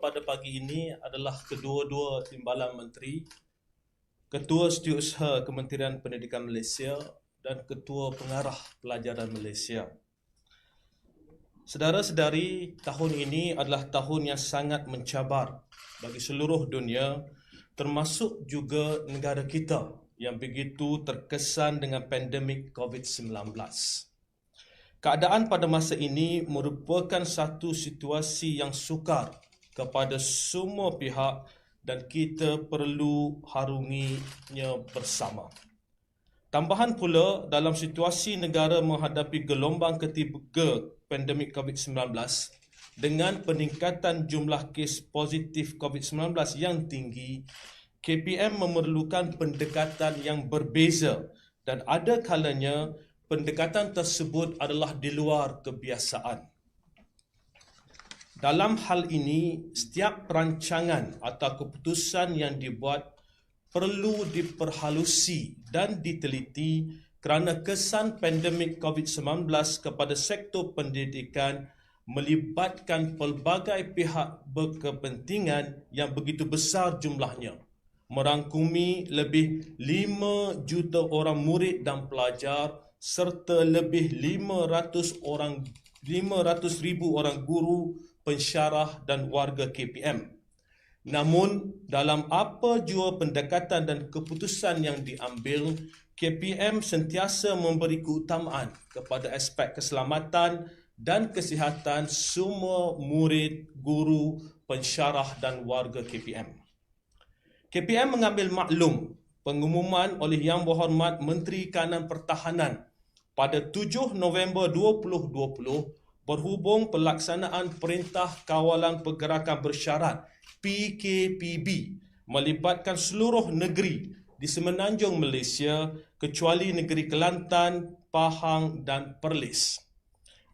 pada pagi ini adalah kedua-dua Timbalan Menteri, Ketua Setiausaha Kementerian Pendidikan Malaysia dan Ketua Pengarah Pelajaran Malaysia. Saudara-saudari, tahun ini adalah tahun yang sangat mencabar bagi seluruh dunia, termasuk juga negara kita yang begitu terkesan dengan pandemik COVID-19. Keadaan pada masa ini merupakan satu situasi yang sukar kepada semua pihak dan kita perlu harunginya bersama. Tambahan pula, dalam situasi negara menghadapi gelombang ketiga pandemik COVID-19 dengan peningkatan jumlah kes positif COVID-19 yang tinggi, KPM memerlukan pendekatan yang berbeza dan ada kalanya pendekatan tersebut adalah di luar kebiasaan. Dalam hal ini, setiap perancangan atau keputusan yang dibuat perlu diperhalusi dan diteliti kerana kesan pandemik COVID-19 kepada sektor pendidikan melibatkan pelbagai pihak berkepentingan yang begitu besar jumlahnya, merangkumi lebih 5 juta orang murid dan pelajar serta lebih 500,000 orang guru, pensyarah dan warga KPM. Namun, dalam apa jua pendekatan dan keputusan yang diambil, KPM sentiasa memberi keutamaan kepada aspek keselamatan dan kesihatan semua murid, guru, pensyarah dan warga KPM. KPM mengambil maklum pengumuman oleh Yang Berhormat Menteri Kanan Pertahanan pada 7 November 2020 berhubung pelaksanaan Perintah Kawalan Pergerakan Bersyarat PKPB melibatkan seluruh negeri di semenanjung Malaysia kecuali negeri Kelantan, Pahang dan Perlis.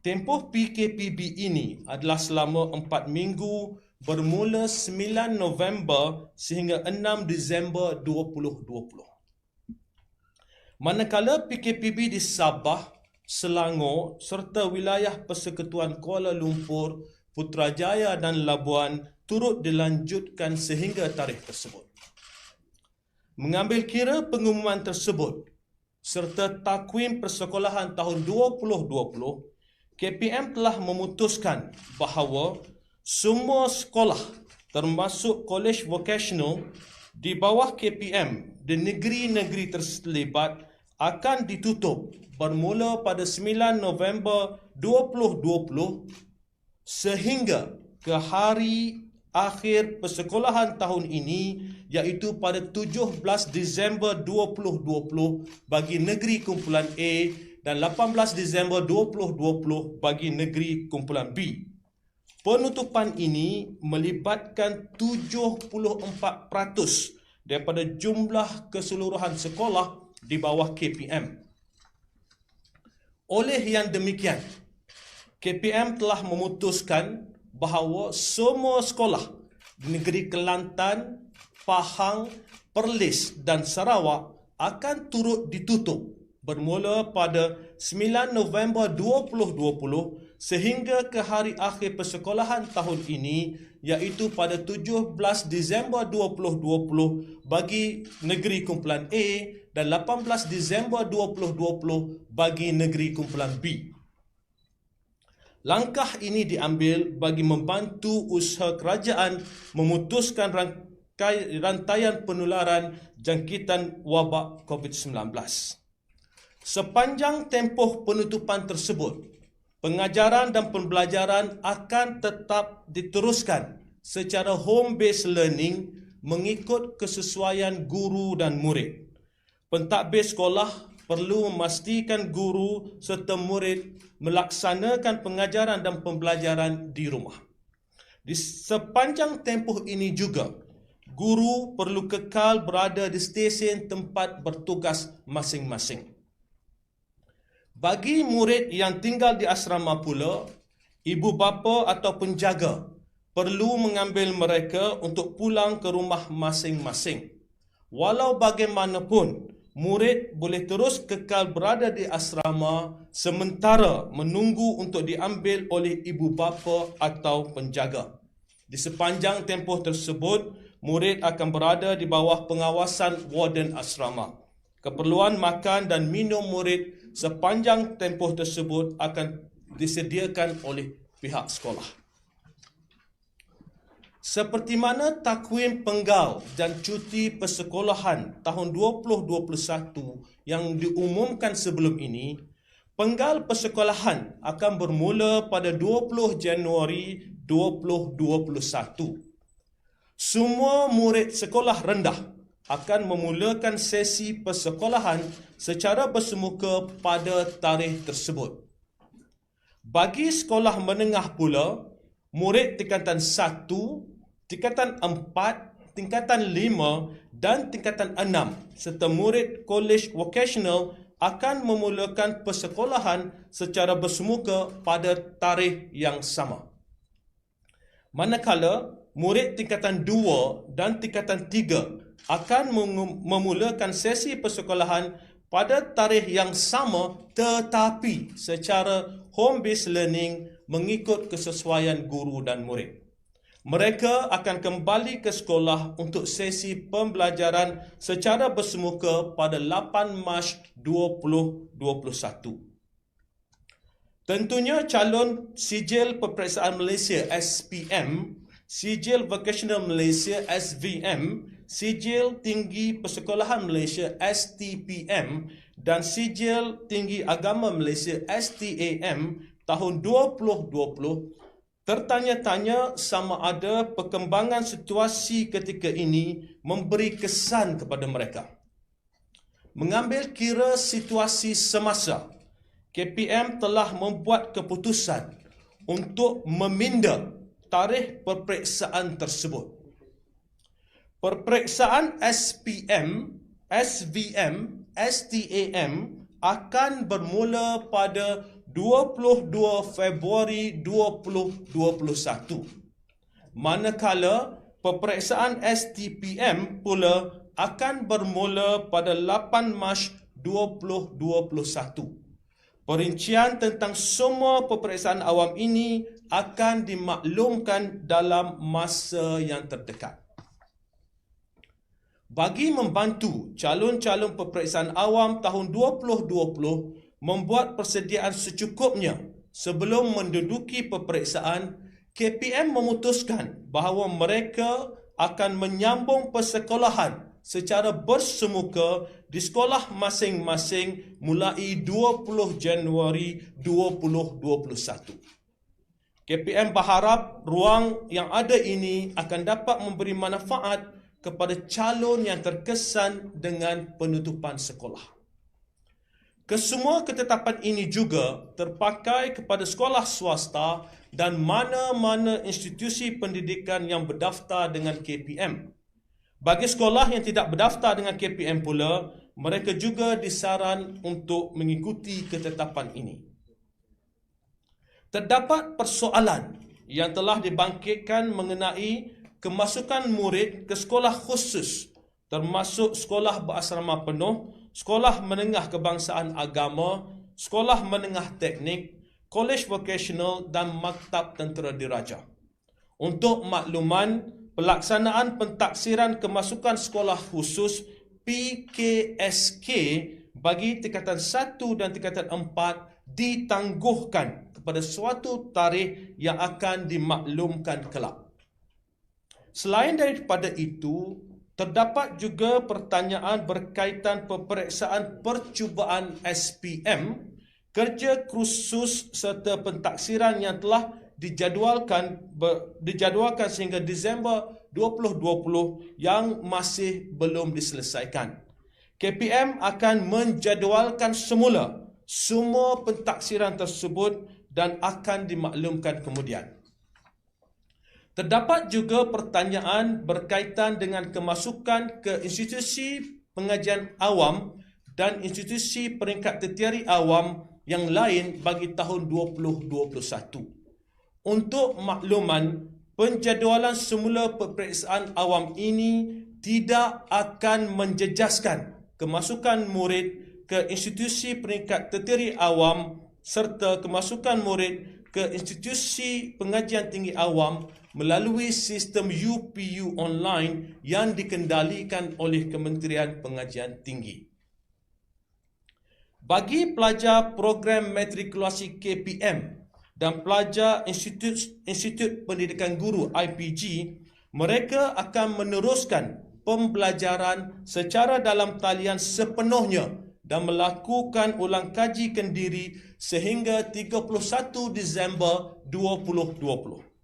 Tempoh PKPB ini adalah selama 4 minggu bermula 9 November sehingga 6 Disember 2020. Manakala PKPB di Sabah, Selangor serta wilayah Persekutuan Kuala Lumpur, Putrajaya dan Labuan turut dilanjutkan sehingga tarikh tersebut. Mengambil kira pengumuman tersebut serta takwim persekolahan tahun 2020, KPM telah memutuskan bahawa semua sekolah termasuk kolej vokasional di bawah KPM di negeri-negeri terlibat akan ditutup bermula pada 9 November 2020 sehingga ke hari akhir persekolahan tahun ini iaitu pada 17 Disember 2020 bagi negeri kumpulan A dan 18 Disember 2020 bagi negeri kumpulan B. Penutupan ini melibatkan 74% daripada jumlah keseluruhan sekolah di bawah KPM. Oleh yang demikian, KPM telah memutuskan bahawa semua sekolah di negeri Kelantan, Pahang, Perlis dan Sarawak akan turut ditutup bermula pada 9 November 2020 sehingga ke hari akhir persekolahan tahun ini iaitu pada 17 Disember 2020 bagi negeri kumpulan A dan 18 Disember 2020 bagi negeri kumpulan B. Langkah ini diambil bagi membantu usaha kerajaan memutuskan rantaian penularan jangkitan wabak COVID-19. Sepanjang tempoh penutupan tersebut, pengajaran dan pembelajaran akan tetap diteruskan secara home-based learning mengikut kesesuaian guru dan murid. Pentadbir sekolah perlu memastikan guru serta murid melaksanakan pengajaran dan pembelajaran di rumah. Di sepanjang tempoh ini juga, guru perlu kekal berada di stesen tempat bertugas masing-masing. Bagi murid yang tinggal di asrama pula, ibu bapa atau penjaga perlu mengambil mereka untuk pulang ke rumah masing-masing. Walau bagaimanapun, murid boleh terus kekal berada di asrama sementara menunggu untuk diambil oleh ibu bapa atau penjaga. Di sepanjang tempoh tersebut, murid akan berada di bawah pengawasan warden asrama. Keperluan makan dan minum murid sepanjang tempoh tersebut akan disediakan oleh pihak sekolah. Seperti mana takwim penggal dan cuti persekolahan tahun 2021 yang diumumkan sebelum ini, penggal persekolahan akan bermula pada 20 Januari 2021. Semua murid sekolah rendah akan memulakan sesi persekolahan secara bersemuka pada tarikh tersebut. Bagi sekolah menengah pula, murid tingkatan 1, tingkatan 4, tingkatan 5 dan tingkatan 6 serta murid kolej vocational akan memulakan persekolahan secara bersemuka pada tarikh yang sama. Manakala murid tingkatan 2 dan tingkatan 3 akan memulakan sesi persekolahan pada tarikh yang sama tetapi secara home-based learning mengikut kesesuaian guru dan murid. Mereka akan kembali ke sekolah untuk sesi pembelajaran secara bersemuka pada 8 Mac 2021. Tentunya calon Sijil Peperiksaan Malaysia SPM, Sijil Vocational Malaysia SVM, Sijil Tinggi Persekolahan Malaysia STPM dan Sijil Tinggi Agama Malaysia STAM tahun 2020 tertanya-tanya sama ada perkembangan situasi ketika ini memberi kesan kepada mereka. Mengambil kira situasi semasa, KPM telah membuat keputusan untuk meminda tarikh peperiksaan tersebut. Peperiksaan SPM, SVM, STAM akan bermula pada 22 Februari 2021. Manakala peperiksaan STPM pula akan bermula pada 8 Mac 2021. Perincian tentang semua peperiksaan awam ini akan dimaklumkan dalam masa yang terdekat. Bagi membantu calon-calon peperiksaan awam tahun 2020 membuat persediaan secukupnya sebelum menduduki peperiksaan, KPM memutuskan bahawa mereka akan menyambung persekolahan secara bersemuka di sekolah masing-masing mulai 20 Januari 2021. KPM berharap ruang yang ada ini akan dapat memberi manfaat kepada calon yang terkesan dengan penutupan sekolah. Kesemua ketetapan ini juga terpakai kepada sekolah swasta dan mana-mana institusi pendidikan yang berdaftar dengan KPM. Bagi sekolah yang tidak berdaftar dengan KPM pula, mereka juga disaran untuk mengikuti ketetapan ini. Terdapat persoalan yang telah dibangkitkan mengenai kemasukan murid ke sekolah khusus termasuk sekolah berasrama penuh, sekolah menengah kebangsaan agama, sekolah menengah teknik, kolej vocational dan maktab tentera diraja. Untuk makluman, pelaksanaan pentaksiran kemasukan sekolah khusus PKSK bagi tingkatan 1 dan tingkatan 4 ditangguhkan kepada suatu tarikh yang akan dimaklumkan kelak. Selain daripada itu, terdapat juga pertanyaan berkaitan peperiksaan percubaan SPM, kerja khusus serta pentaksiran yang telah dijadualkan sehingga Disember 2020 yang masih belum diselesaikan. KPM akan menjadualkan semula semua pentaksiran tersebut dan akan dimaklumkan kemudian. Terdapat juga pertanyaan berkaitan dengan kemasukan ke institusi pengajian awam dan institusi peringkat tertiary awam yang lain bagi tahun 2021. Untuk makluman, penjadualan semula peperiksaan awam ini tidak akan menjejaskan kemasukan murid ke institusi peringkat tertiary awam serta kemasukan murid ke institusi pengajian tinggi awam melalui sistem UPU online yang dikendalikan oleh Kementerian Pengajian Tinggi. Bagi pelajar program matrikulasi KPM dan pelajar Institut Pendidikan Guru IPG, mereka akan meneruskan pembelajaran secara dalam talian sepenuhnya dan melakukan ulang kaji kendiri sehingga 31 Disember 2020.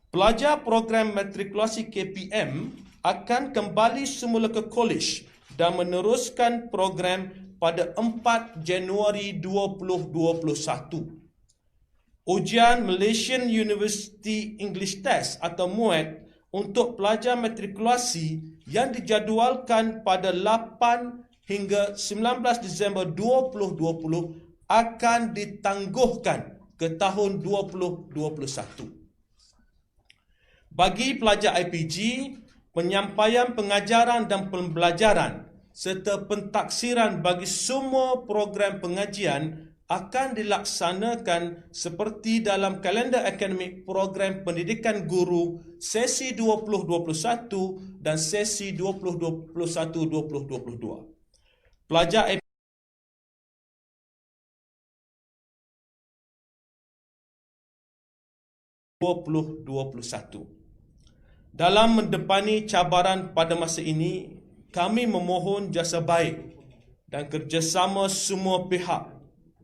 Pelajar program matrikulasi KPM akan kembali semula ke kolej dan meneruskan program pada 4 Januari 2021. Ujian Malaysian University English Test atau MUET untuk pelajar matrikulasi yang dijadualkan pada 8 hingga 19 Disember 2020 akan ditangguhkan ke tahun 2021. Bagi pelajar IPG, penyampaian pengajaran dan pembelajaran serta pentaksiran bagi semua program pengajian akan dilaksanakan seperti dalam kalender akademik program pendidikan guru sesi 2021 dan sesi 2021-2022. Pelajar IPG 2021. Dalam mendepani cabaran pada masa ini, kami memohon jasa baik dan kerjasama semua pihak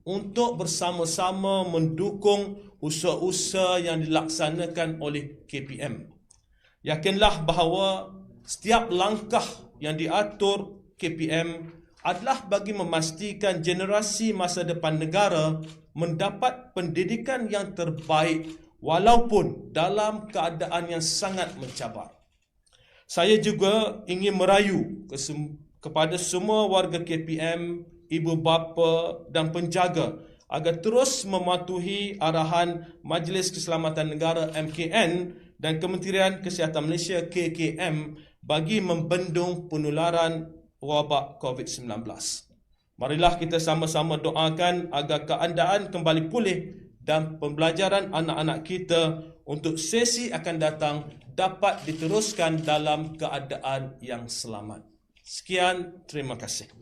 untuk bersama-sama mendukung usaha-usaha yang dilaksanakan oleh KPM. Yakinlah bahawa setiap langkah yang diatur KPM adalah bagi memastikan generasi masa depan negara mendapat pendidikan yang terbaik walaupun dalam keadaan yang sangat mencabar. Saya juga ingin merayu kepada semua warga KPM, ibu bapa dan penjaga agar terus mematuhi arahan Majlis Keselamatan Negara MKN dan Kementerian Kesihatan Malaysia KKM bagi membendung penularan wabak COVID-19. Marilah kita sama-sama doakan agar keadaan kembali pulih dan pembelajaran anak-anak kita untuk sesi akan datang dapat diteruskan dalam keadaan yang selamat. Sekian, terima kasih.